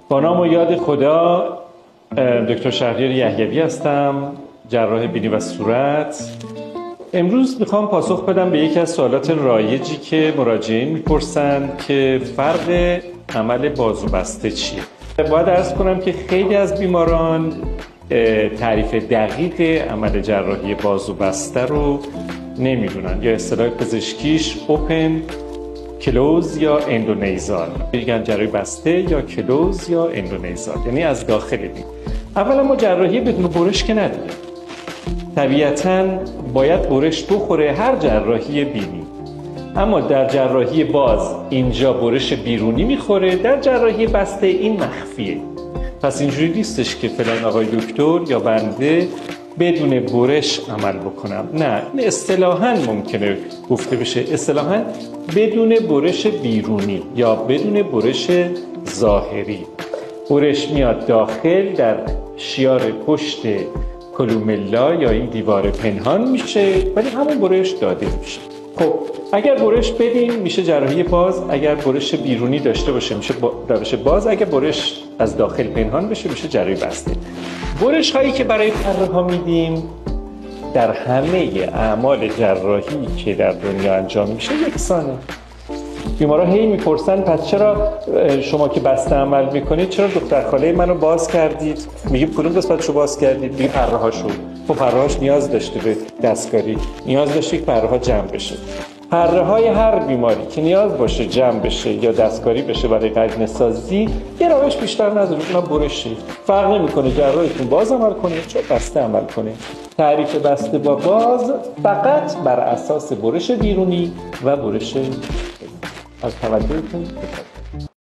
با نام و یاد خدا، دکتر شهریار یحیوی هستم، جراح بینی و صورت. امروز میخوام پاسخ بدم به یکی از سوالات رایجی که مراجعین میپرسن که فرق عمل بازو بسته چیه. باید عرض کنم که خیلی از بیماران تعریف دقیق عمل جراحی بازو بسته رو نمیدونن، یا اصطلاح پزشکیش اوپن کلوز یا اندونیزال، میگن جراحی بسته یا کلوز یا اندونیزال، یعنی از داخل بین. اولا ما جراحی بدون برش که نداریم، طبیعتاً باید برش بخوره هر جراحی بینی، اما در جراحی باز اینجا برش بیرونی میخوره، در جراحی بسته این مخفیه. پس اینجوری نیستش که فلان آقای دکتر یا بنده بدون برش عمل بکنم، نه، این اصطلاحاً ممکنه گفته بشه اصطلاحاً بدون برش بیرونی یا بدون برش ظاهری. برش میاد داخل در شیار پشت کلوملا یا این دیوار پنهان میشه، ولی همون برش داده میشه. خب اگر برش بدیم میشه جراحی باز، اگر برش بیرونی داشته باشه میشه روش باز، اگر برش از داخل پنهان بشه میشه جراحی بسته. برش هایی که برای پره ها میدیم در همه اعمال جراحی که در دنیا انجام میشه یکسانه. بیمارا هی میپرسن پس چرا شما که بسته عمل میکنید چرا دختر خاله منو باز کردید؟ میگیم کدوم قسمتشو باز کردید؟ میگیم پره هاشو. خب پره هاش نیاز داشته به دستکاری، نیاز داشته که پره ها جمع بشه. پره های هر بیماری که نیاز باشه جمع بشه یا دستکاری بشه برای قرینه سازی یه روش بیشتر نداره، اونم برشه. فرق نمیکنه جراحتون باز عمل کنه چون بسته عمل کنه. تعریف بسته با باز فقط بر اساس برش بیرونی و برش از توجهتون